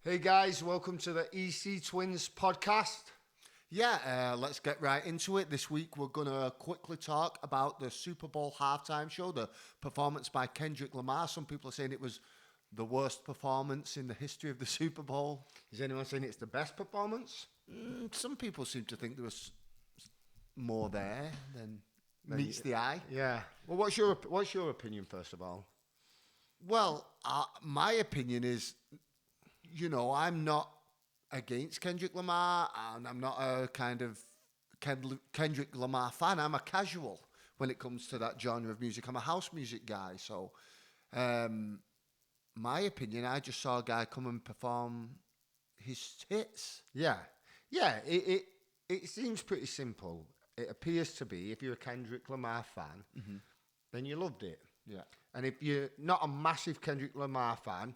Hey guys, welcome to the EC Twins podcast. Let's get right into it. This week we're going to quickly talk about the Super Bowl halftime show, the performance by Kendrick Lamar. Some people are saying it was the worst performance in the history of the Super Bowl. Is anyone saying it's the best performance? Some people seem to think there was more there than meets the eye. Yeah. Well, what's your opinion first of all? Well, my opinion is, I'm not against Kendrick Lamar, and I'm not a kind of Kendrick Lamar fan. I'm a casual when it comes to that genre of music. I'm a house music guy, so my opinion, I just saw a guy come and perform his hits. Yeah. It seems pretty simple. It appears to be, if you're a Kendrick Lamar fan, then you loved it. Yeah. And if you're not a massive Kendrick Lamar fan,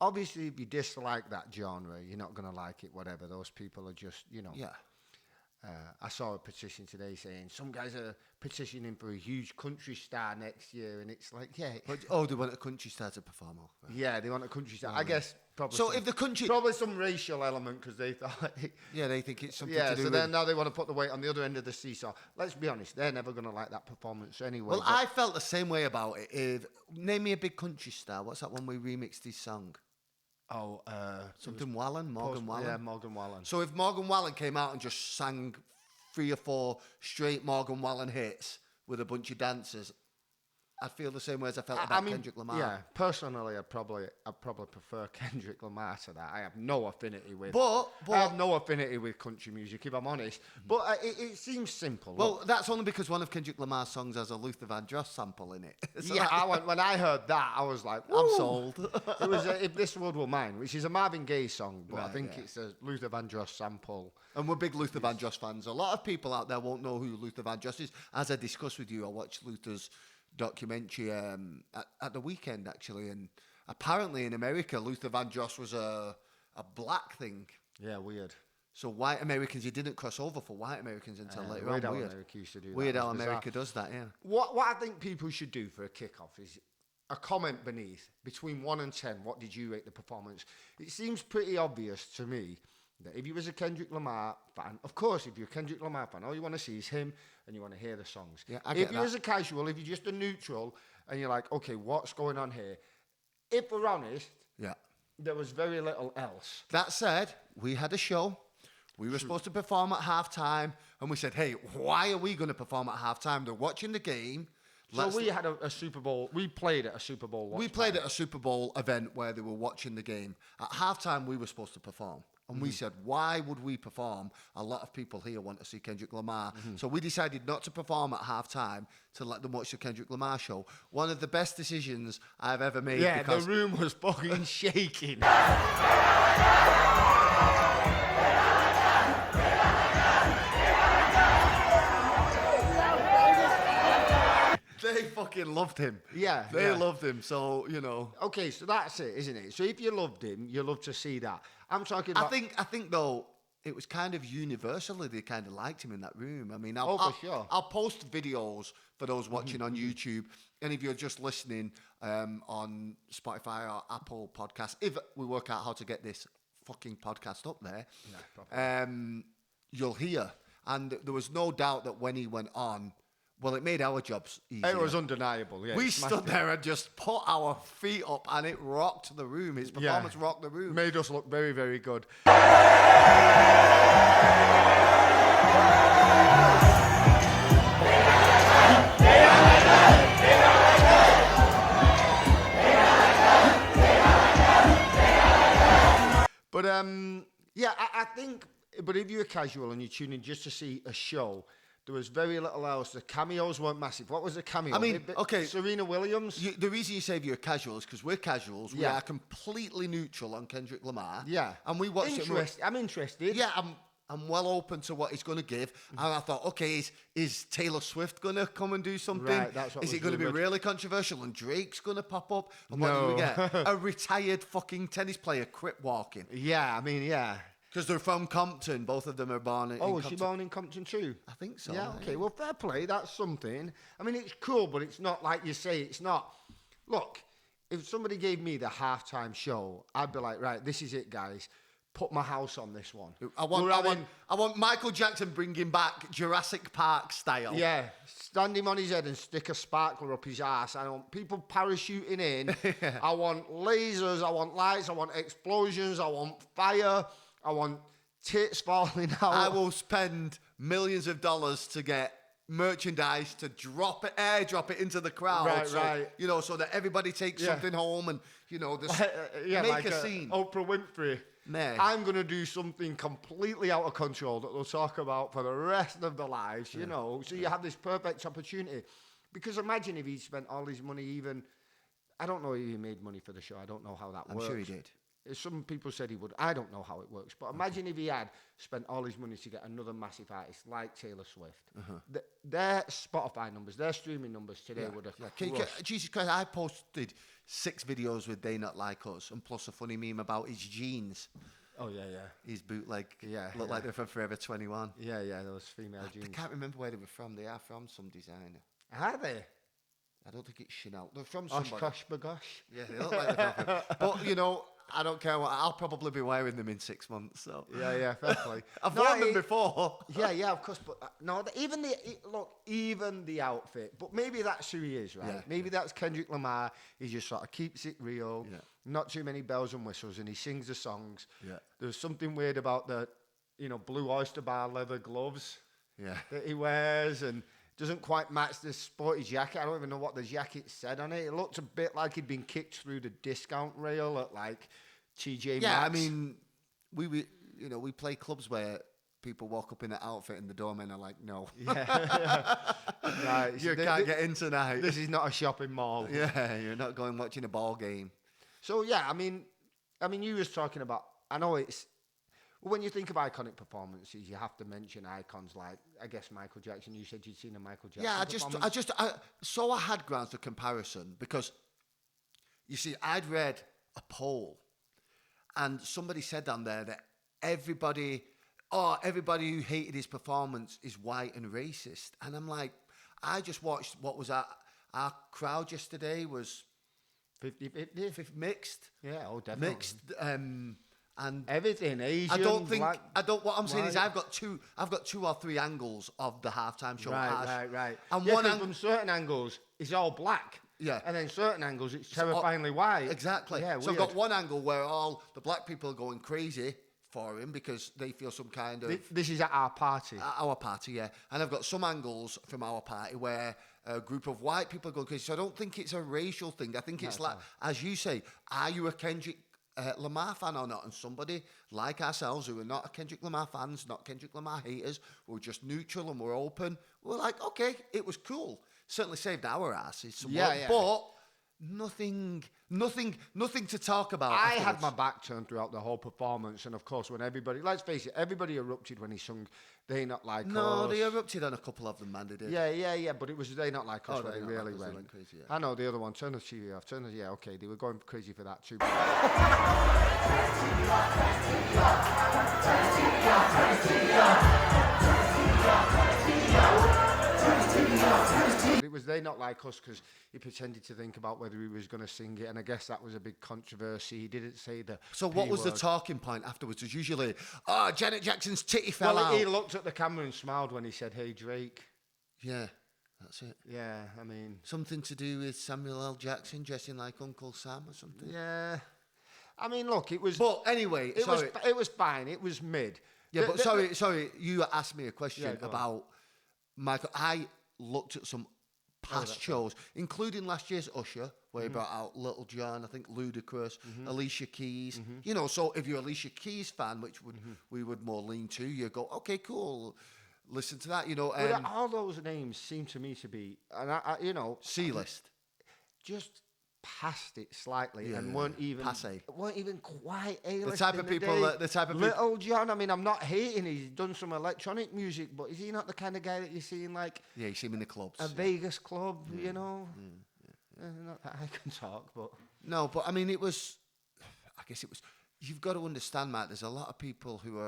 obviously, if you dislike that genre, you're not going to like it, whatever. Those people are just, Yeah. I saw a petition today saying some guys are petitioning for a huge country star next year, and it's like, yeah. They want a country star to perform. Yeah, they want a country star. I guess probably. So if the country. Probably some racial element because they thought. They think it's something yeah, to do so with. then now they want to put the weight on the other end of the seesaw. Let's be honest, they're never going to like that performance anyway. Well, I felt the same way about it. Name me a big country star. What's that one we remixed his song? Something Wallen, Morgan Wallen. Yeah, Morgan Wallen. So if Morgan Wallen came out and just sang 3 or 4 straight Morgan Wallen hits with a bunch of dancers, I'd feel the same way as I felt about Kendrick Lamar. Yeah, personally, I'd probably prefer Kendrick Lamar to that. I have no affinity with. But I have no affinity with country music, if I'm honest. But it seems simple. Well, that's only because one of Kendrick Lamar's songs has a Luther Vandross sample in it. So when I heard that, I was like, woo! I'm sold. It was If This World Were Mine, which is a Marvin Gaye song, but I think it's a Luther Vandross sample. And we're big Luther Vandross fans. A lot of people out there won't know who Luther Vandross is. As I discussed with you, I watched Luther's documentary at the weekend, actually. And apparently in America, Luther Vandross was a black thing. Yeah, weird. So white Americans, he didn't cross over for white Americans until later on. Weird how America used to do that. Weird how America does that, yeah. What I think people should do for a kickoff is a comment beneath, between 1 and 10, what did you rate the performance? It seems pretty obvious to me that if you was a Kendrick Lamar fan, of course, if you're a Kendrick Lamar fan, all you want to see is him and you want to hear the songs. Yeah, I get if you're as a casual, if you're just a neutral and you're like, okay, what's going on here? If we're honest, there was very little else. That said, we had a show. We were supposed to perform at halftime, and we said, hey, why are we going to perform at halftime? They're watching the game. So we had a Super Bowl. We played at a Super Bowl. We played at a Super Bowl event where they were watching the game. At halftime, we were supposed to perform. And we said, why would we perform? A lot of people here want to see Kendrick Lamar. So we decided not to perform at halftime to let them watch the Kendrick Lamar show. One of the best decisions I've ever made. Yeah, because the room was fucking shaking. They fucking loved him. Yeah. They loved him, so, Okay, so that's it, isn't it? So if you loved him, you love to see that. I'm talking about... I think though, it was kind of universally they kind of liked him in that room. I mean, for sure. I'll post videos for those watching on YouTube. And if you're just listening on Spotify or Apple Podcasts, if we work out how to get this fucking podcast up there, you'll hear. And there was no doubt that when he went on, well, it made our jobs easier. It was undeniable, yeah. We stood there and just put our feet up, and it rocked the room. His performance rocked the room. Made us look very, very good. But, I think, but if you're casual and you're tuning just to see a show, there was very little else. The cameos weren't massive. What was the cameo? I mean, okay. Serena Williams? The reason you say you're casual is because we're casuals. We are completely neutral on Kendrick Lamar. Yeah. And we watched it. I'm interested. Yeah, I'm well open to what he's going to give. And I thought, okay, is Taylor Swift going to come and do something? Right, that's what is it going to be really controversial and Drake's going to pop up? And what do we get? A retired fucking tennis player crip walking. Yeah, I mean, yeah. Because they're from Compton. Both of them are born in Compton. Was she born in Compton too? I think so. Yeah, okay. Well, fair play. That's something. I mean, it's cool, but it's not like you say. It's not... Look, if somebody gave me the halftime show, I'd be like, right, this is it, guys. Put my house on this one. I want Michael Jackson bringing back Jurassic Park style. Yeah, stand him on his head and stick a sparkler up his ass. I want people parachuting in. Yeah. I want lasers. I want lights. I want explosions. I want fire. I want tits falling out. I will spend millions of dollars to get merchandise to airdrop it into the crowd. Right. You know, so that everybody takes something home and, you know, make like a scene. Oprah Winfrey. Nah. I'm going to do something completely out of control that they'll talk about for the rest of their lives, you know. So you have this perfect opportunity. Because imagine if he spent all his money even... I don't know if he made money for the show. I don't know how that works. I'm sure he did. Some people said he would. I don't know how it works. But imagine if he had spent all his money to get another massive artist like Taylor Swift. Their Spotify numbers, their streaming numbers today would have crushed. Jesus Christ, I posted 6 videos with They Not Like Us and plus a funny meme about his jeans. Oh, yeah. His bootleg. Look like they're from Forever 21. Yeah, those female jeans. I can't remember where they were from. They are from some designer. Are they? I don't think it's Chanel. They're from somebody. Oshkosh bagosh. Yeah, they look like they're from. But, you know, I don't care what. I'll probably be wearing them in 6 months. So Yeah, fair play. I've worn them before. Yeah, of course. But no, even the outfit. But maybe that's who he is, right? Yeah, maybe that's Kendrick Lamar. He just sort of keeps it real. Yeah. Not too many bells and whistles, and he sings the songs. Yeah. There's something weird about the, Blue Oyster Bar leather gloves. Yeah. That he wears and. Doesn't quite match this sporty jacket. I don't even know what the jacket said on it. It looked a bit like he'd been kicked through the discount rail at like TJ Maxx. Yeah, I mean, we play clubs where people walk up in an outfit and the doormen are like, no. Yeah. Right. You can't get in tonight. This is not a shopping mall. Yeah, you're not going watching a ball game. So yeah, I mean, you was talking about. I know it's. When you think of iconic performances, you have to mention icons like, I guess, Michael Jackson. You said you'd seen a Michael Jackson Yeah, I had grounds for comparison because, you see, I'd read a poll and somebody said on there that everybody who hated his performance is white and racist. And I'm like, I just watched what was our crowd yesterday was 50-50. Mixed. Yeah, definitely. Mixed. And everything, Asian. What I'm saying is I've got two or three angles of the halftime show. Right. And from certain angles, it's all black. Yeah. And then certain angles, it's terrifyingly white. Exactly. Yeah, so I've got one angle where all the black people are going crazy for him because they feel some kind of... This is at our party. At our party, yeah. And I've got some angles from our party where a group of white people are going crazy. So I don't think it's a racial thing. I think it's like, as you say, are you a Kendrick Lamar fan or not? And somebody like ourselves who are not Kendrick Lamar fans, not Kendrick Lamar haters, we're just neutral and we're open. We're like, okay, it was cool. Certainly saved our asses. Yeah. But nothing to talk about. I afterwards. had my back turned throughout the whole performance, and of course, when everybody, let's face it, everybody erupted when he sung "They Not Like Us." No, they erupted on a couple of them, man. They did. Yeah, but it was "They Not Like Us" where they Not really Like Us, they went crazy, yeah. I know the other one. Turn the TV off. Okay, they were going crazy for that too. It was "They Not Like Us" because he pretended to think about whether he was going to sing it, and I guess that was a big controversy. He didn't say the So P what was the word. talking point afterwards? Was usually, Janet Jackson's titty fell Well, out. he looked at the camera and smiled when he said, "Hey, Drake." Yeah, that's it. Yeah, I mean... Something to do with Samuel L. Jackson dressing like Uncle Sam or something. Yeah. I mean, look, it was... But anyway, it was fine. It was mid. Yeah, sorry. You asked me a question about Michael. I looked at some past shows, including last year's Usher, where he brought out Little John, I think Ludacris, Alicia Keys. You know, so if you're an Alicia Keys fan, which we would more lean to, you go, okay, cool, listen to that. You know, all those names seem to me to be, and I C-list, just past it slightly, and weren't even quite A-list. The type of people Little John. I mean, I'm not hating. He's done some electronic music, but is he not the kind of guy that you see in like? Yeah, you see him in the clubs. A Vegas club, you know. Not that I can talk, but no. But I mean, I guess it was. You've got to understand, Matt. There's a lot of people who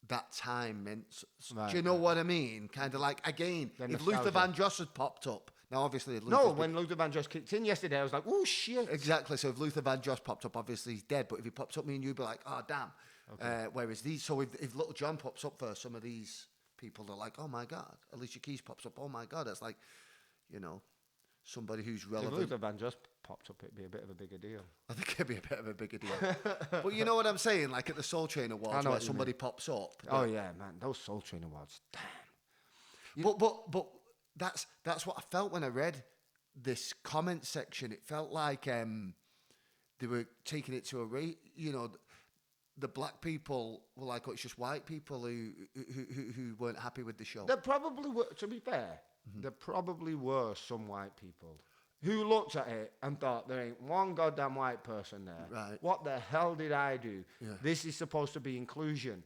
that time meant. Right, do you know what I mean? Kind of like, again, if Luther nostalgia. Vandross had popped up Now, obviously, No, when Luther Vandross kicked in yesterday, I was like, oh, shit. Exactly. So if Luther Vandross popped up, obviously he's dead. But if he pops up, me and you'd be like, oh, damn. Okay. Whereas these, so if Little John pops up for some of these people, they're like, oh my God. Alicia Keys pops up, oh my God. That's like, you know, somebody who's relevant. If Luther Vandross popped up, it'd be a bit of a bigger deal. I think it'd be a bit of a bigger deal. But you know what I'm saying? Like at the Soul Train Awards where somebody pops up. Oh yeah, man. Those Soul Train Awards, damn. But that's what I felt when I read this comment section. It felt like they were taking it to a rate, you know, the black people were like, oh, it's just white people who weren't happy with the show. There probably were, to be fair, there probably were some white people who looked at it and thought, there ain't one goddamn white person there. Right. What the hell did I do? Yeah. This is supposed to be inclusion.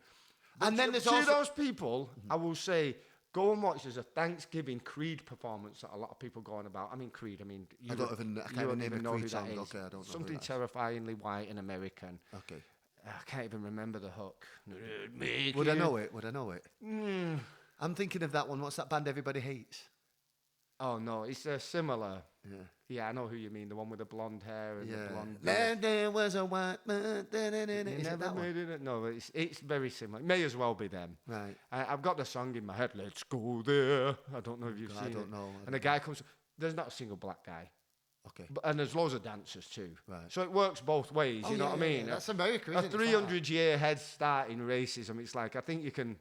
But And then there's to also... those people, I will say, go and watch. There's a Thanksgiving Creed performance that a lot of people go on about. I mean, Creed. I mean, I can't name a Creed song. Okay, I don't know. Something terrifyingly white and American. Okay. I can't even remember the hook. Would I know it? I'm thinking of that one. What's that band everybody hates? Oh no, it's similar. Yeah. Yeah, I know who you mean. The one with the blonde hair and the blonde. There was a white man. Is Never that made it? No, it's very similar. It may as well be them. Right. I've got the song in my head. Let's go there. I don't know if you've seen it. I don't know. And the guy comes. There's not a single black guy. Okay. And there's loads of dancers too. Right. So it works both ways, you know what I mean? Yeah. That's America, isn't it? A 300-year head start in racism. It's like, I think you can...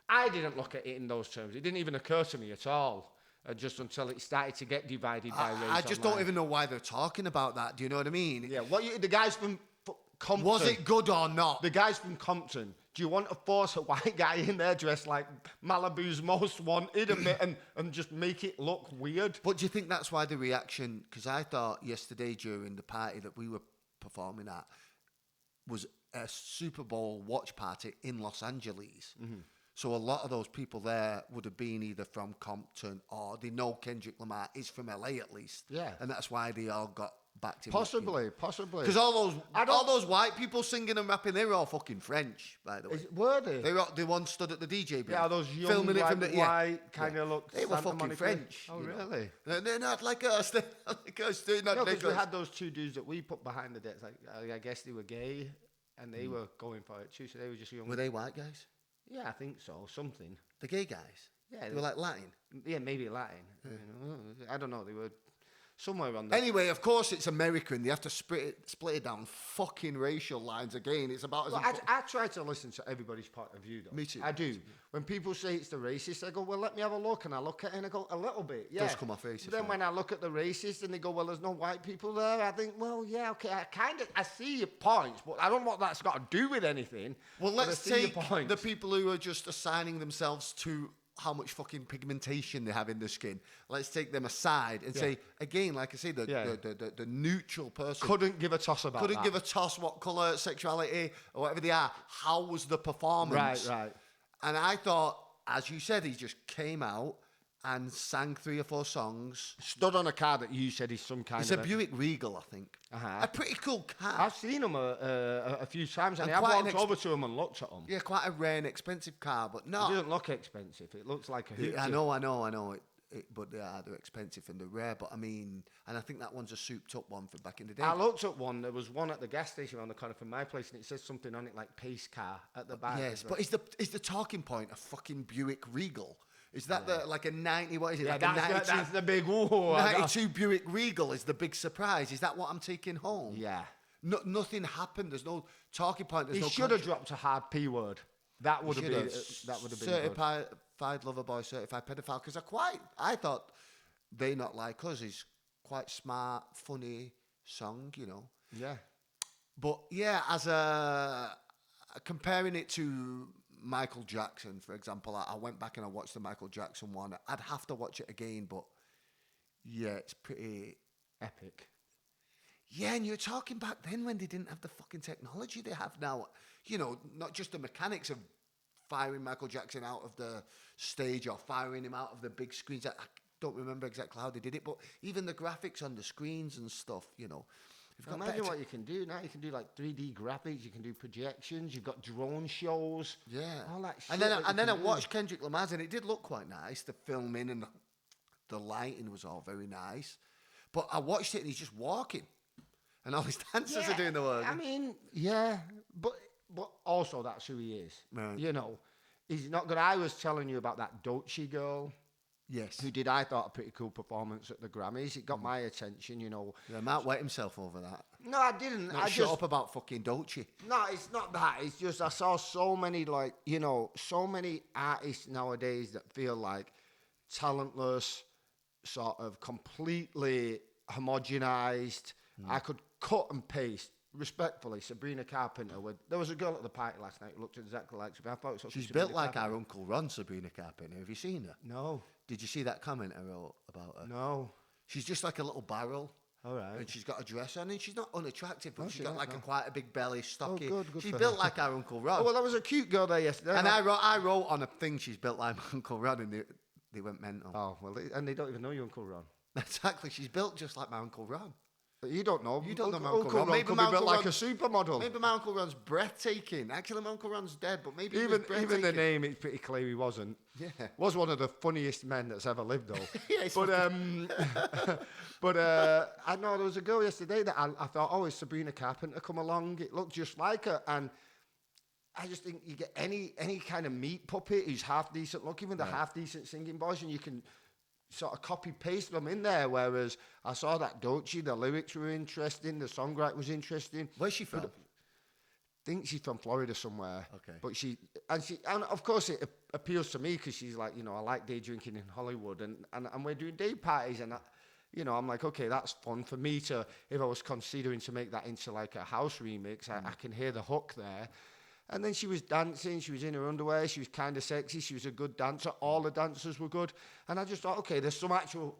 I didn't look at it in those terms. It didn't even occur to me at all. Just until it started to get divided by race. I just don't even know why they're talking about that. Do you know what I mean? Yeah, the guys from Compton... Was it good or not? The guys from Compton... Do you want to force a white guy in there dressed like Malibu's Most Wanted and just make it look weird? But do you think that's why the reaction... Because I thought yesterday during the party that we were performing at was a Super Bowl watch party in Los Angeles. Mm-hmm. So a lot of those people there would have been either from Compton or they know Kendrick Lamar is from LA at least. Yeah. And that's why they all got backed him. Possibly. Because all those white people singing and rapping, they were all fucking French, by the way. Were they? They once stood at the DJ booth. Yeah, those young filming it from the white kind of look. They were fucking French. Oh, really? They're not like us. They're not like us. They're not like us. We had those two dudes that we put behind the decks. Like, I guess they were gay, and they were going for it too. So they were just young. Were they white guys? Yeah, I think so. Something. The gay guys? Yeah. They were like Latin? Yeah, maybe Latin. Yeah. You know, I don't know. They were somewhere around there. Anyway, of course it's American. They have to split it down fucking racial lines again. It's about... I try to listen to everybody's point of view, though. Me too. I do. When people say it's the racist, I go, well, let me have a look. And I look at it and I go, a little bit, yeah. It does come off racist. But then when I look at the racist and they go, well, there's no white people there, I think, well, yeah, okay, I see your points, but I don't know what that's got to do with anything. Well, let's take the people who are just assigning themselves to how much fucking pigmentation they have in their skin. Let's take them aside and say, again, like I say, the neutral person... Couldn't give a toss about that. Couldn't give a toss what colour, sexuality, or whatever they are. How was the performance? Right. And I thought, as you said, he just came out and sang 3 or 4 songs. Stood on a car that you said is some kind of... It's a Buick Regal, I think. Uh-huh. A pretty cool car. I've seen him a few times, and I've walked over to him and looked at him. Yeah, quite a rare and expensive car, but no. It doesn't look expensive. It looks like a hoot. I know. But they're expensive and they're rare. But I mean, and I think that one's a souped-up one from back in the day. I looked at one. There was one at the gas station around the corner from my place, and it says something on it like pace car at the back. Yes, but is the talking point a fucking Buick Regal? Is that like a 90, what is it? Yeah, like that's the big, whoa. 92 Buick Regal is the big surprise. Is that what I'm taking home? Yeah. Nothing happened. There's no talking point. He should have dropped a hard P word. That would have been certified lover boy, certified pedophile. Because I thought They Not Like Us is quite smart, funny song, you know. Yeah. But yeah, comparing it to Michael Jackson, for example, I went back and I watched the Michael Jackson one. I'd have to watch it again, but yeah, it's pretty epic. Yeah, and you're talking back then when they didn't have the fucking technology they have now. You know, not just the mechanics of firing Michael Jackson out of the stage or firing him out of the big screens. I don't remember exactly how they did it, but even the graphics on the screens and stuff, you know. Imagine what you can do now. You can do like 3D graphics. You can do projections. You've got drone shows. Yeah, all that shit. And then I watched Kendrick Lamar's, and it did look quite nice. The filming and the lighting was all very nice. But I watched it and he's just walking. And all his dancers are doing the work. I mean, yeah, but also that's who he is. Right. You know, he's not good. I was telling you about that Dolce girl. Yes. Who did, I thought, a pretty cool performance at the Grammys. It got my attention, you know. Yeah, Matt wet himself over that. No, I didn't. Not shut up about fucking Dolce. No, it's not that. It's just I saw so many, like, you know, so many artists nowadays that feel like talentless, sort of completely homogenized. I could cut and paste, respectfully, Sabrina Carpenter. There was a girl at the party last night who looked exactly like Sabrina. I thought it was She's Sabrina built like Carpenter. our Uncle Ron, Sabrina Carpenter. Have you seen her? No. Did you see that comment I wrote about her? No. She's just like a little barrel. All right. And she's got a dress on, and she's not unattractive, but No, she's she's got not, like no. quite a big belly, stocky. good She's for built her. like our Uncle Ron. Oh, well, there was a cute girl there yesterday. and I wrote on a thing, she's built like my Uncle Ron, and they went mental. Oh, well, and they don't even know you, Uncle Ron. Exactly, she's built just like my Uncle Ron. But you don't know. You don't know my Uncle Uncle Ron. Ron Maybe could my be built Uncle like a Ron- supermodel. Maybe my Uncle Ron's breathtaking. Actually, my Uncle Ron's dead, but maybe he was Even breathtaking. the name, it's pretty clear he wasn't. Yeah. Was one of the funniest men that's ever lived, though. Yeah, he's but I know there was a girl yesterday that I thought, oh, is Sabrina Carpenter come along? It looked just like her, and I just think you get any kind of meat puppet who's half decent looking with a half decent singing voice, and you can sort of copy paste them in there. Whereas I saw that Dolce, the lyrics were interesting, the songwriting was interesting. Where's she from? I think she's from Florida somewhere. Okay. But and of course it appeals to me because she's like, you know, I like day drinking in Hollywood, and we're doing day parties, and you know, I'm like, okay, that's fun for me to, if I was considering to make that into like a house remix, I can hear the hook there. And then she was dancing, she was in her underwear, she was kind of sexy, she was a good dancer, all the dancers were good. And I just thought, okay, there's some actual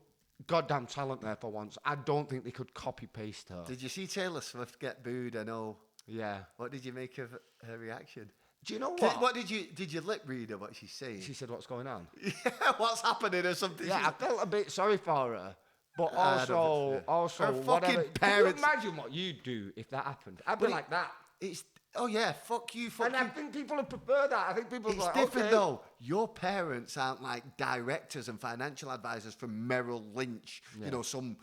goddamn talent there for once. I don't think they could copy-paste her. Did you see Taylor Swift get booed? I know. Yeah. What did you make of her reaction? Do you know what? Did you lip read her what she's saying? She said, what's going on? Yeah, what's happening or something? Yeah, I felt a bit sorry for her. But I don't think also, Her whatever. fucking Can you parents- imagine what you'd do if that happened? I'd be like that. It's fuck you, fuck And you. I think people would prefer that. I think people would It's be like, different okay. though. Your parents aren't like directors and financial advisors from Merrill Lynch. You know, some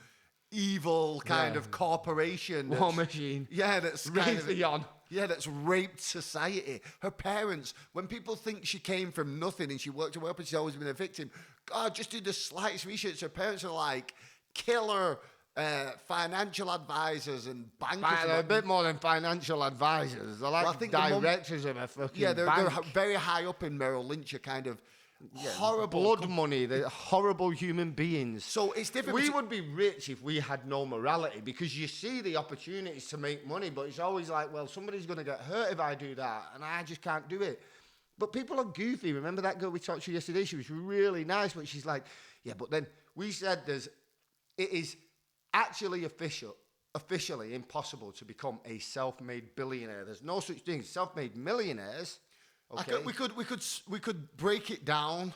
evil kind of corporation. War machine. Yeah, that's kind of Raytheon. Yeah, that's raped society. Her parents, when people think she came from nothing and she worked her way up and she's always been a victim, God, just do the slightest research. Her parents are like killer financial advisors and bankers. They're a bit more than financial advisors. They're like Well, I think the mum- directors of a fucking Yeah, they're bank. very high up in Merrill Lynch, a kind of horrible blood money. They're horrible human beings. So it's different. We would be rich if we had no morality, because you see the opportunities to make money, but it's always like, well, somebody's going to get hurt if I do that, and I just can't do it. But people are goofy. Remember that girl we talked to yesterday? She was really nice, but she's like, yeah, but then we said it is actually officially impossible to become a self-made billionaire. There's no such thing as self-made millionaires. Okay. We could break it down,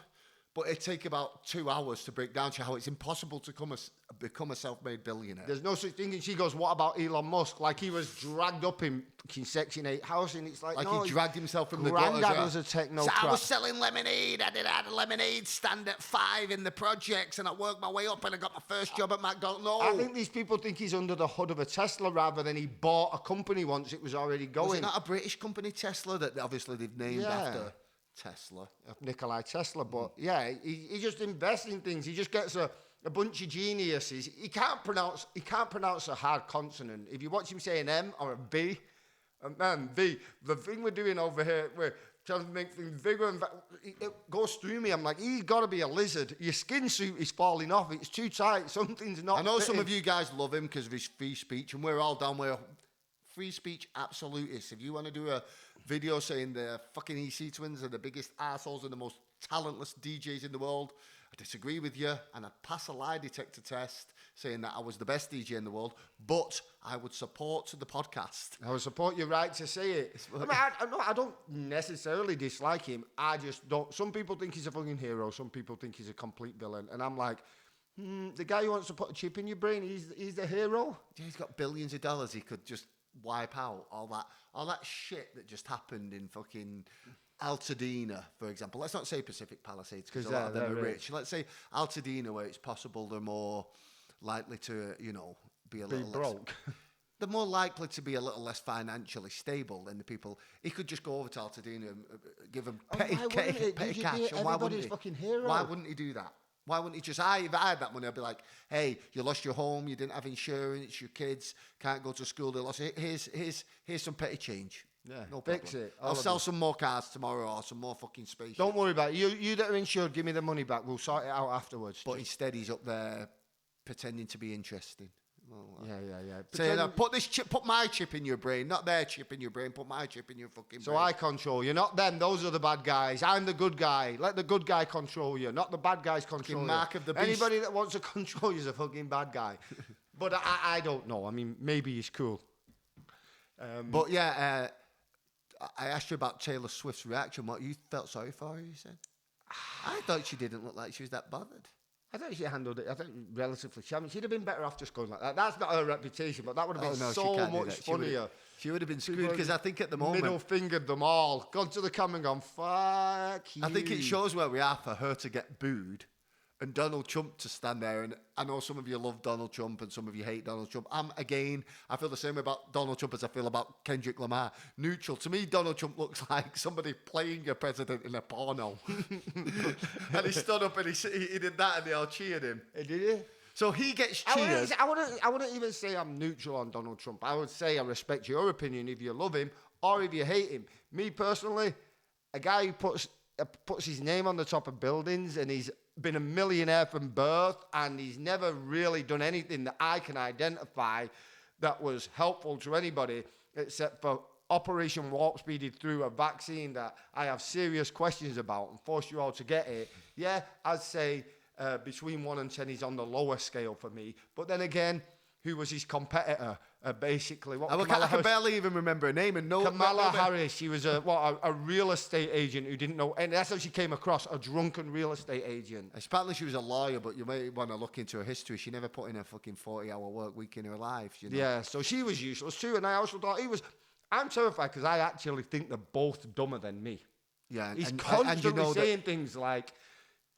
but it'd take about 2 hours to break down to how it's impossible to become a self-made billionaire. There's no such thing. And she goes, what about Elon Musk? Like he was dragged up in fucking Section 8 housing. It's like no, he dragged himself from the granddad gutter. was a technocrat. So I was selling lemonade. I had a lemonade stand at 5 in the projects, and I worked my way up, and I got my first job at McDonald's. No. I think these people think he's under the hood of a Tesla rather than he bought a company once it was already going. Was it not a British company, Tesla, that obviously they've named after Tesla? Of Nikola Tesla, but yeah, he just invests in things. He just gets a bunch of geniuses. He can't pronounce a hard consonant. If you watch him say an M or a V, man, V. The thing we're doing over here, we're trying to make things bigger and it goes through me. I'm like, he's got to be a lizard. Your skin suit is falling off. It's too tight. Something's not. I know some fitting. of you guys love him because of his free speech, and we're all down with free speech absolutists. If you want to do a video saying the fucking EC Twins are the biggest assholes and the most talentless DJs in the world, I disagree with you, and I'd pass a lie detector test saying that I was the best DJ in the world, but I would support the podcast. I would support your right to say it. I mean, I don't necessarily dislike him. I just don't. Some people think he's a fucking hero. Some people think he's a complete villain. And I'm like, the guy who wants to put a chip in your brain, he's the hero. Yeah, he's got billions of dollars. He could just wipe out all that shit that just happened in fucking Altadena, for example. Let's not say Pacific Palisades because a 'Cause lot of them they're are rich. rich. Let's say Altadena, where it's possible they're more likely to, be a Be little broke. they're more likely to be a little less financially stable than the people. He could just go over to Altadena and give them petty, why wouldn't he? petty You'd cash. be And why wouldn't everybody's he? fucking hero. Why wouldn't he do that? Why wouldn't he just, if I had that money, I'd be like, hey, you lost your home, you didn't have insurance, your kids can't go to school, they lost it. Here's some petty change. Yeah, No fix problem. it, all I'll of sell it. some more cars tomorrow or some more fucking spaceships. Don't worry about it. You that are insured, give me the money back. We'll sort it out afterwards. But instead, he's up there pretending to be interesting. Well, yeah. saying, put my chip in your brain, not their chip in your brain. Put my chip in your fucking So brain. I control you, not them. Those are the bad guys. I'm the good guy. Let the good guy control you, not the bad guys control you. Mark of the beast. Anybody that wants to control you is a fucking bad guy. But I don't know. I mean, maybe he's cool. But yeah, I asked you about Taylor Swift's reaction. What you felt sorry for her? You said. I thought she didn't look like she was that bothered. I think she handled it. I think relatively. She'd have been better off just going like that. That's not her reputation, but that would have been she so can't do much that. funnier. She would have been screwed because I think at the moment, Middle fingered them all, gone to the camera and gone, fuck you. I think it shows where we are for her to get booed and Donald Trump to stand there. And I know some of you love Donald Trump and some of you hate Donald Trump. I feel the same about Donald Trump as I feel about Kendrick Lamar. Neutral. To me, Donald Trump looks like somebody playing a president in a porno. And he stood up and he did that and they all cheered him. Did he? So he gets cheered. I wouldn't even say I'm neutral on Donald Trump. I would say I respect your opinion if you love him or if you hate him. Me personally, a guy who puts his name on the top of buildings and he's been a millionaire from birth and he's never really done anything that I can identify that was helpful to anybody except for Operation Warp Speeded through a vaccine that I have serious questions about and forced you all to get it. Yeah, I'd say between 1 and 10 he's on the lower scale for me. But then again, who was his competitor? Basically, I can barely even remember her name. And Kamala Harris. She was a real estate agent who didn't know, and that's how she came across, a drunken real estate agent. Apparently she was a lawyer, but you may want to look into her history. She never put in a fucking 40-hour work week in her life. You know? Yeah, so she was useless too, and I also thought he was. I'm terrified because I actually think they're both dumber than me. Yeah, He's constantly saying things like.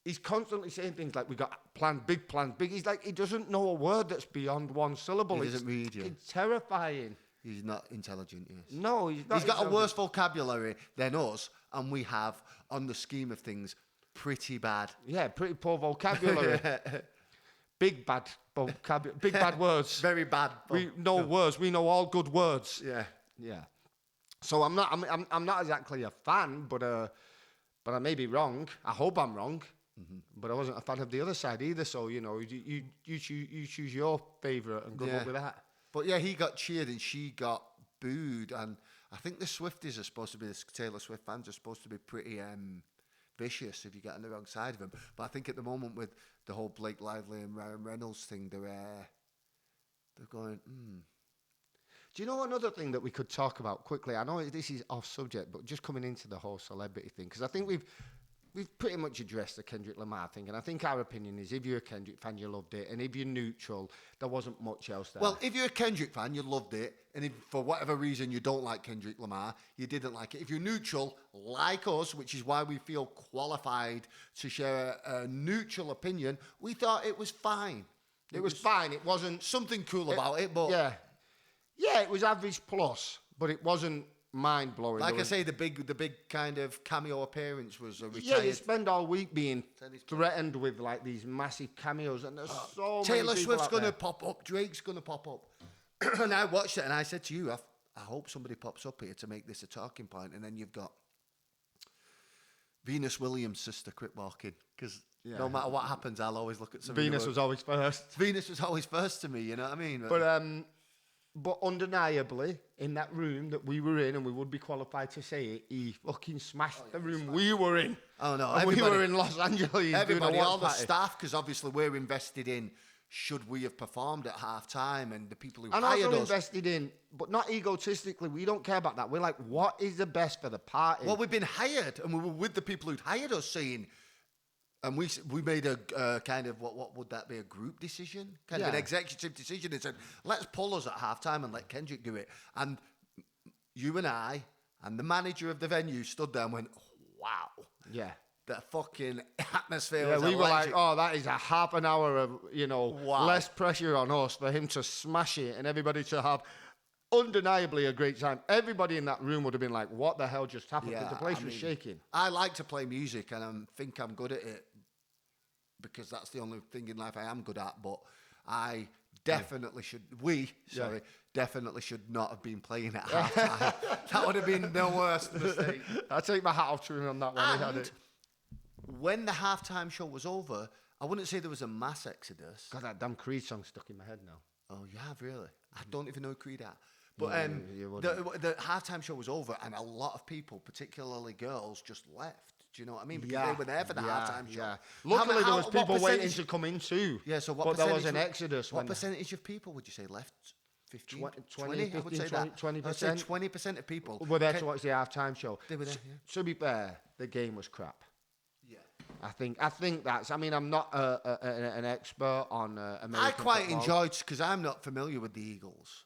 He's constantly saying things like, we got plans, big plans, big. He's like, he doesn't know a word that's beyond one syllable. He doesn't read you. It's terrifying. He's not intelligent, yes. No, he's not. He's got a worse vocabulary than us, and we have, on the scheme of things, pretty bad. Yeah, pretty poor vocabulary. Big bad vocabulary. Big bad words. Very bad. We know words. We know all good words. Yeah. Yeah. So I'm not exactly a fan, but I may be wrong. I hope I'm wrong. Mm-hmm. But I wasn't a fan of the other side either. So you choose your favourite and good luck with that. But yeah, he got cheered and she got booed, and I think the Swifties are supposed to be, the Taylor Swift fans are supposed to be pretty vicious if you get on the wrong side of them. But I think at the moment with the whole Blake Lively and Ryan Reynolds thing, they're going. Do you know another thing that we could talk about quickly? I know this is off subject, but just coming into the whole celebrity thing, because I think we've pretty much addressed the Kendrick Lamar thing, and I think our opinion is if you're a Kendrick fan, you loved it, and if you're neutral, there wasn't much else there. Well, if you're a Kendrick fan, you loved it, and if for whatever reason you don't like Kendrick Lamar, you didn't like it. If you're neutral, like us, which is why we feel qualified to share a neutral opinion, we thought it was fine. It was fine. It wasn't something cool about it, but yeah, it was average plus, but it wasn't mind blowing. Like I say, the big kind of cameo appearance was a retired. Yeah, you spend all week being threatened with like these massive cameos, and there's so Taylor many people Swift's going to pop up, Drake's going to pop up, and I watched it and I said to you, I hope somebody pops up here to make this a talking point, and then you've got Venus Williams' sister quit walking because. Yeah. No matter what happens, I'll always look at something. Venus was always first. Venus was always first to me, you know what I mean? But undeniably, in that room that we were in, and we would be qualified to say it, he fucking smashed the room we were in. Oh, no. And we were in Los Angeles. Everybody, all the staff, because obviously we're invested in, should we have performed at half-time, and the people who hired us. And also invested in, but not egotistically, we don't care about that. We're like, what is the best for the party? Well, we've been hired, and we were with the people who'd hired us saying... And we made a kind of, what would that be, a group decision? Kind of an executive decision. They said, let's pull us at halftime and let Kendrick do it. And you and I and the manager of the venue stood there and went, wow. Yeah. The fucking atmosphere Yeah, was we were like, electric. oh, that is a half an hour of, Wow. less pressure on us for him to smash it and everybody to have undeniably a great time. Everybody in that room would have been like, what the hell just happened? Because the place was shaking. I like to play music, and I think I'm good at it because that's the only thing in life I am good at. But I definitely definitely should not have been playing at halftime. That would have been the worst mistake. I take my hat off to him on that one. He had And it. when the halftime show was over, I wouldn't say there was a mass exodus. God, that damn Creed song stuck in my head now. Oh, you have really? I don't even know who Creed are. But you the halftime show was over, and a lot of people, particularly girls, just left. Do you know what I mean? Because they were there for the halftime show. Yeah. Luckily, there was what people waiting percentage- to come in too. Yeah, so what but there was percentage an exodus. What when percentage of people would you say left? 15? 20, I would say 15, that. 20%. I'd say 20% of people were there to watch the halftime show. They were there, yeah. To be fair, the game was crap. Yeah. I think that's. I mean, I'm not an expert on American I quite football. enjoyed, because I'm not familiar with the Eagles.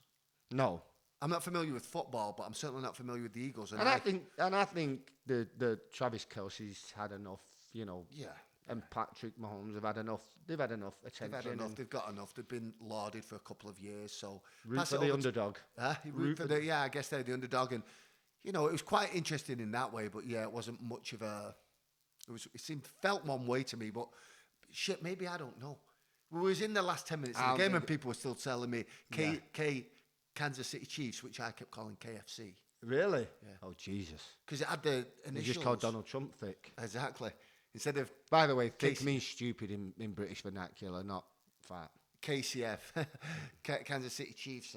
No, I'm not familiar with football, but I'm certainly not familiar with the Eagles. and I think the Travis Kelce's had enough. Yeah. And Patrick Mahomes have had enough. They've had enough attention. They've had enough. They've got enough. They've been lauded for a couple of years. So Root pass for it the over underdog. Yeah, I guess they're the underdog, and it was quite interesting in that way. But yeah, it wasn't much of a. It felt one way to me, but shit, maybe I don't know. We was in the last 10 minutes of the game, and people were still telling me Kansas City Chiefs, which I kept calling KFC. Really? Yeah. Oh Jesus! Because it had the They initials. just called Donald Trump thick. Exactly. Instead of By the way, thick Casey- means stupid in British vernacular, not fat. KCF, Kansas City Chiefs,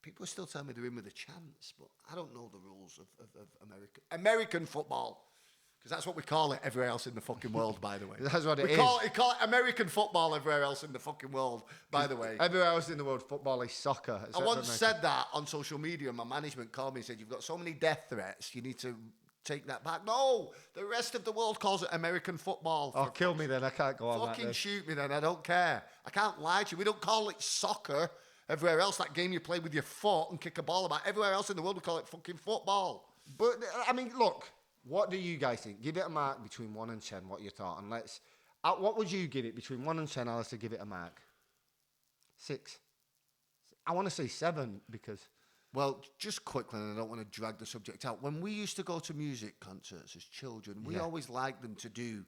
people are still telling me they're in with a chance, but I don't know the rules of American football. Because that's what we call it everywhere else in the fucking world, by the way. That's what it we is. call it American football everywhere else in the fucking world, by the way. Everywhere else in the world, football is soccer. I once said that on social media, and my management called me and said, you've got so many death threats, you need to take that back. No, the rest of the world calls it American football. Oh, kill me then. I can't go on that. Fucking shoot me then, I don't care. I can't lie to you. We don't call it soccer. Everywhere else, that game you play with your foot and kick a ball about. Everywhere else in the world, we call it fucking football. But, I mean, look, what do you guys think? Give it a mark between 1 and 10, what you thought. And what would you give it between 1 and 10, Alistair? Give it a mark. 6. I want to say 7 because... Well, just quickly, and I don't want to drag the subject out. When we used to go to music concerts as children, we always liked them to do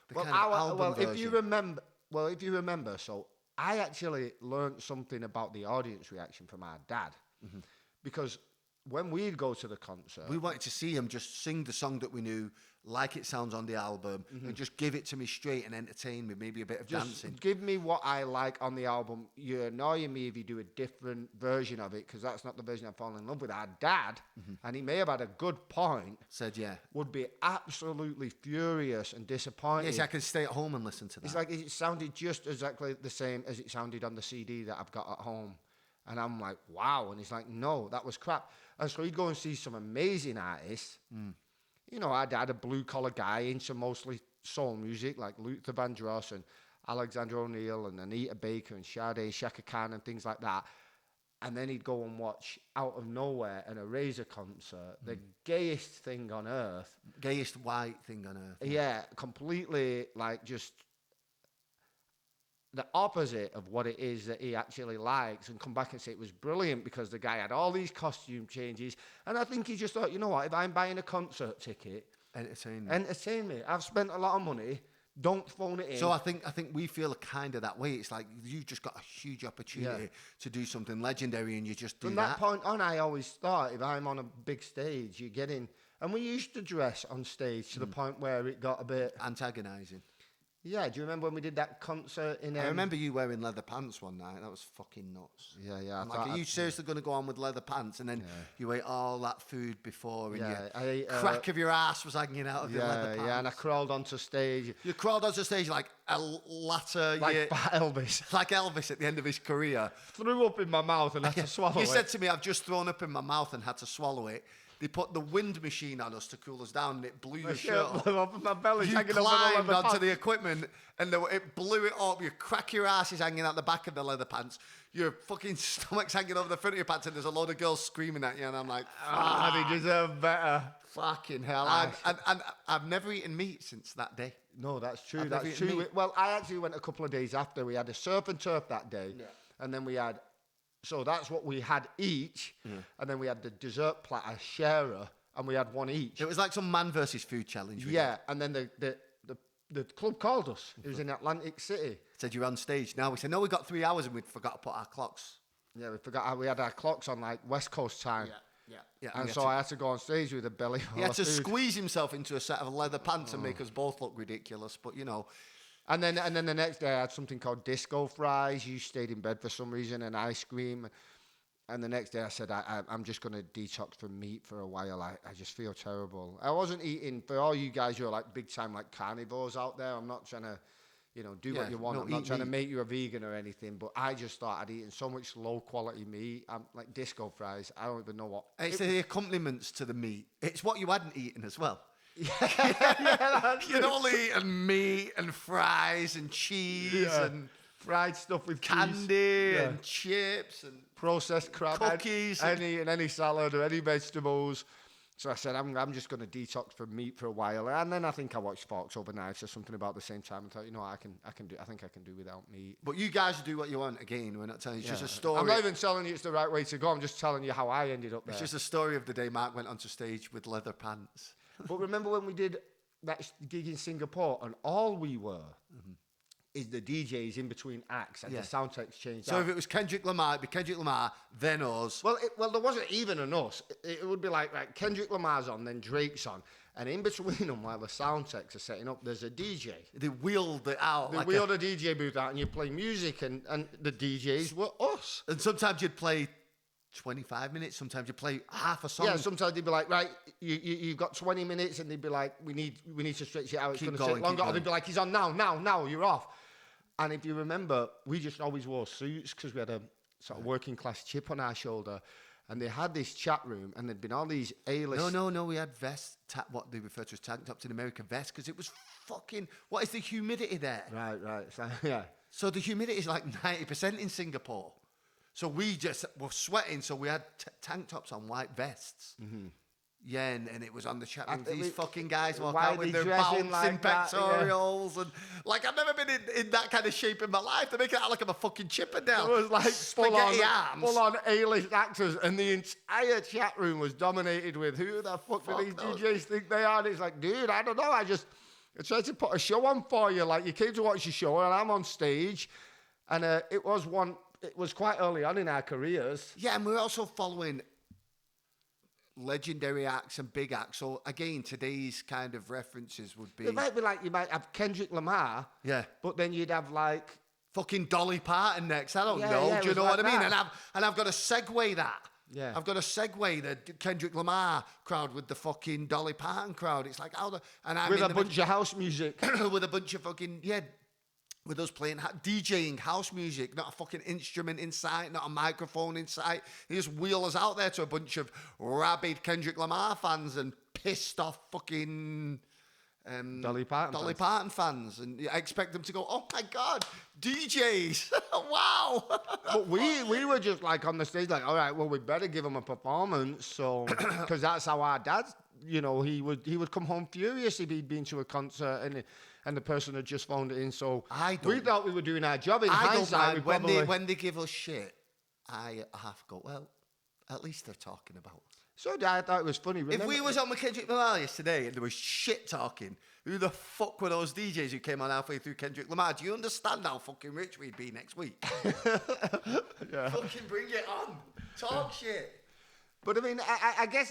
the kind of album version. if you remember, so I actually learned something about the audience reaction from our dad. Mm-hmm. Because when we'd go to the concert... We wanted to see him just sing the song that we knew, like it sounds on the album, and just give it to me straight and entertain me, maybe a bit of dancing. Give me what I like on the album. You're annoying me if you do a different version of it, because that's not the version I've fallen in love with. Our dad, and he may have had a good point, said, would be absolutely furious and disappointed. Yes, I can stay at home and listen to that. It's like it sounded just exactly the same as it sounded on the CD that I've got at home. And I'm like, wow. And he's like, no, that was crap. And so he'd go and see some amazing artists. Our dad, a blue-collar guy into mostly soul music, like Luther Vandross and Alexander O'Neill and Anita Baker and Sade, Shaka Khan and things like that. And then he'd go and watch Out of Nowhere and a Razor concert, the gayest thing on earth. Gayest white thing on earth. Yeah, completely just the opposite of what it is that he actually likes, and come back and say it was brilliant because the guy had all these costume changes. And I think he just thought, you know what, if I'm buying a concert ticket, entertain me. I've spent a lot of money. Don't phone it in. So I think we feel kind of that way. It's like you've just got a huge opportunity to do something legendary, and you just do that. From that point on, I always thought if I'm on a big stage, you get in. And we used to dress on stage to the point where it got a bit antagonising. Yeah, do you remember when we did that concert in... I remember you wearing leather pants one night. That was fucking nuts. Yeah. I'm like, are you seriously going to go on with leather pants? And then you ate all that food before, and your crack of your ass was hanging out of your leather pants. Yeah, and I crawled onto stage. You crawled onto stage like a latter... Like Elvis. Like Elvis at the end of his career. Threw up in my mouth and had to swallow it. You said to me, I've just thrown up in my mouth and had to swallow it. they put the wind machine on us to cool us down, and it blew your shirt shirt up. blew up and my belly's You hanging over the climbed leather onto pants. the equipment, and it blew it up. Your crack your ass is hanging out the back of the leather pants. Your fucking stomach's hanging over the front of your pants, and there's a load of girls screaming at you, and I'm like, They deserve better. fucking hell. And I've never eaten meat since that day. No, that's true. I've never That's eaten true. meat. Well, I actually went a couple of days after. We had a surf and turf that day, and then we had. So that's what we had each, and then we had the dessert platter sharer, and we had one each. It was like some man versus food challenge. Yeah, and then the club called us. It was in Atlantic City. Said you're on stage. Now we said, no, we got 3 hours, and we forgot to put our clocks. Yeah, we forgot how we had our clocks on like West Coast time. Yeah. And so I had to go on stage with a belly full He had of to food. squeeze himself into a set of leather pants and make us both look ridiculous. But, you know, And then the next day I had something called disco fries. You stayed in bed for some reason, and ice cream. And the next day I said, I'm just going to detox from meat for a while. I just feel terrible. I wasn't eating, for all you guys who are like big time like carnivores out there, I'm not trying to, do what you want. I'm not trying to make you a vegan or anything, but I just thought I'd eaten so much low quality meat. I'm like disco fries. I don't even know what. it's the accompaniments to the meat. It's what you hadn't eaten as well. You'd only eaten meat and fries and cheese and fried stuff with candy and chips and processed crap, cookies, any salad or any vegetables. So I said, I'm just going to detox from meat for a while, and then I think I watched Forks Over Knives or something about the same time, and thought, I think I can do without meat. But you guys do what you want. Again, we're not telling you. It's just a story. I'm not even telling you it's the right way to go. I'm just telling you how I ended up there. It's just a story of the day Mark went onto stage with leather pants. But remember when we did that gig in Singapore, and all we were is the DJs in between acts, and the sound techs changed. So if it was Kendrick Lamar, it'd be Kendrick Lamar, then us. Well, there wasn't even an us. It would be like Kendrick Lamar's on, then Drake's on, and in between them, while the sound techs are setting up, there's a DJ. They wheeled it out. They wheeled a DJ booth out, and you play music, and the DJs were us. And sometimes you'd play 25 minutes, sometimes you play half a song. Yeah, sometimes they'd be like, right, you've got 20 minutes, and they'd be like, we need to stretch it out. It's going to take longer. Or they'd be like, he's on now, you're off. And if you remember, we just always wore suits because we had a sort of working class chip on our shoulder. And they had this chat room, and there'd been all these A-list... No, we had vests, what they refer to as tank tops in America, vests, because it was fucking... What is the humidity there? Right. So, yeah. So the humidity is like 90% in Singapore. So we just were sweating, so we had tank tops on, white vests. Mm-hmm. Yeah, and it was on the chat room. These fucking guys walk out with their bouncing like pectorals. And like, I've never been in that kind of shape in my life. They make it out like I'm a fucking Chippendale. It was like spaghetti arms. Full on A-list actors, and the entire chat room was dominated with who the fuck do these DJs think they are? And it's like, dude, I don't know. I tried to put a show on for you. Like, you came to watch the show, and I'm on stage. And it was quite early on in our careers. Yeah, and we're also following legendary acts and big acts. So again, today's kind of references would be... It might be like you might have Kendrick Lamar. Yeah. But then you'd have like... fucking Dolly Parton next. I don't know. Yeah, do you know like what I mean? And I've got to segue that. Yeah. I've got to segue the Kendrick Lamar crowd with the fucking Dolly Parton crowd. It's like, with a bunch of house music. with a bunch of fucking... Yeah. With us playing, DJing house music, not a fucking instrument in sight, not a microphone in sight. He just wheel us out there to a bunch of rabid Kendrick Lamar fans and pissed off fucking Dolly Parton fans. And I expect them to go, oh my God, DJs, wow. But we were just like on the stage like, all right, well, we better give him a performance. So, because that's how our dad, he would come home furious if he'd been to a concert and the person had just phoned it in. So we thought we were doing our job. In hindsight, when they give us shit, I have to go, well, at least they're talking about us. So I thought it was funny. Remember? If we was on with Kendrick Lamar yesterday and there was shit talking, who the fuck were those DJs who came on halfway through Kendrick Lamar? Do you understand how fucking rich we'd be next week? Yeah. Fucking bring it on. Talk shit. But I mean, I guess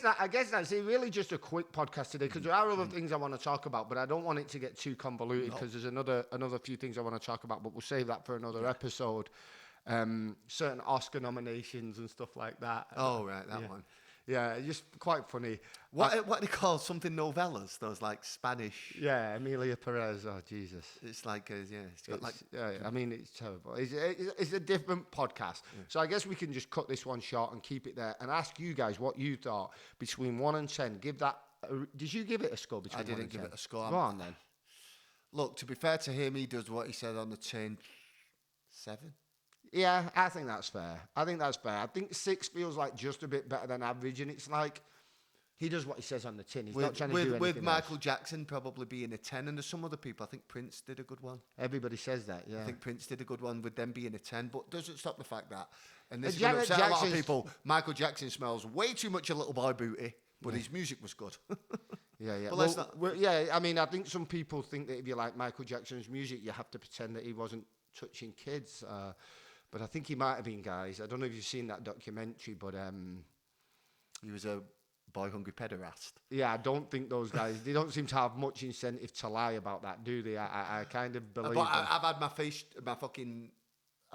that's really just a quick podcast today because there are other things I want to talk about, but I don't want it to get too convoluted because there's another few things I want to talk about, but we'll save that for another episode. Certain Oscar nominations and stuff like that. Oh, right, that one. Yeah, just quite funny. What do they call something novellas? Those like Spanish. Yeah, Emilia Perez. Oh, Jesus. It's like it's got like. Yeah, I mean, it's terrible. It's a different podcast. So I guess we can just cut this one short and keep it there and ask you guys what you thought between 1 and 10. Give that. Did you give it a score between 1 and 10? I didn't give it a score. Go on then. Look, to be fair to him, he does what he said on the tin. 7. Yeah, I think that's fair. I think 6 feels like just a bit better than average, and it's like he does what he says on the tin. He's not trying to do anything with Michael else. Jackson probably being a 10, and there's some other people. I think Prince did a good one. Everybody says that, yeah. I think Prince did a good one with them being a 10, but doesn't stop the fact that, and this is Janet going to upset a lot of Jackson's- people, Michael Jackson smells way too much a little boy booty, but his music was good. Yeah, yeah. But let's not- Yeah, I mean, I think some people think that if you like Michael Jackson's music, you have to pretend that he wasn't touching kids. But I think he might have been, guys. I don't know if you've seen that documentary, but He was a boy-hungry pederast. yeah, I don't think those guys, they don't seem to have much incentive to lie about that, do they? I kind of believe But them. I've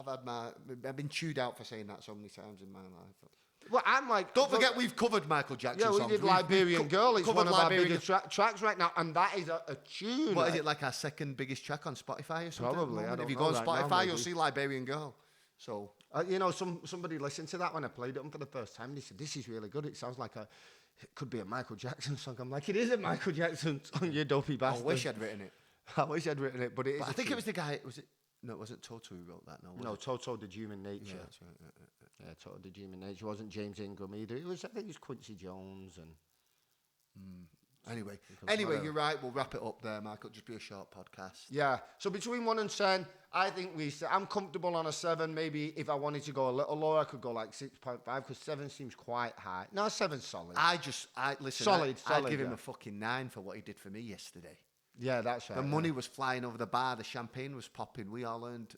had I've been chewed out for saying that so many times in my life. Well, I'm like... Don't forget we've covered Michael Jackson Yeah, we songs. did We've Liberian Girl. It's one of our Liberian biggest tracks right now, and that is a tune. What is it, like our second biggest track on Spotify or something? Probably, I If don't you know go on right now, Spotify, you'll maybe. see Liberian Girl. So You know, somebody listened to that when I played it for the first time. They said, "This is really good. It sounds like it could be a Michael Jackson song." I'm like, "It is a Michael Jackson song, you dopey I bastard." wish I'd written it. I wish I'd written it, but it is. But I a think tune. it was the guy. Was it? No, it wasn't Toto who wrote that. No, was No, it? Toto did Human Nature. Yeah, that's right. Yeah, Toto did Human Nature. It wasn't James Ingram either. I think it was Quincy Jones and. Anyway, whatever. you're right. We'll wrap it up there, Michael. Just be a short podcast. Yeah. So between 1 and 10, I think I'm comfortable on a 7. Maybe if I wanted to go a little lower, I could go like 6.5 because 7 seems quite high. No, 7's solid. Listen. Solid, I'd give him yeah. a fucking 9 for what he did for me yesterday. Yeah, that's right. The money was flying over the bar. The champagne was popping. We all earned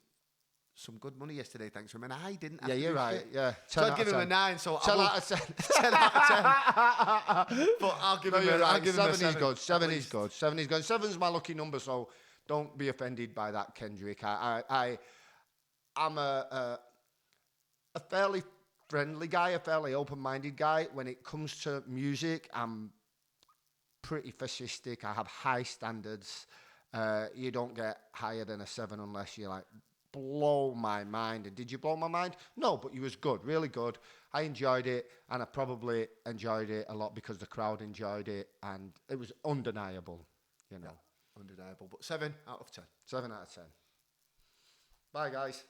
some good money yesterday, thanks to him. And I didn't. Have Yeah, to you're do right. shit. Yeah. So I'd give him a 9. So 10 I out of 10. 10 out of 10. But I'll give him You're I'll right. give him a 7 is 7. good. 7 at is least. good. 7 is good. 7's my lucky number, so don't be offended by that, Kendrick. I'm a fairly friendly guy, a fairly open-minded guy. When it comes to music, I'm pretty fascistic. I have high standards. You don't get higher than a 7 unless you like blow my mind. And did you blow my mind? No, but you was good, really good. I enjoyed it, and I probably enjoyed it a lot because the crowd enjoyed it, and it was undeniable, you know. Undeniable. But 7 out of 10. 7 out of 10. Bye, guys.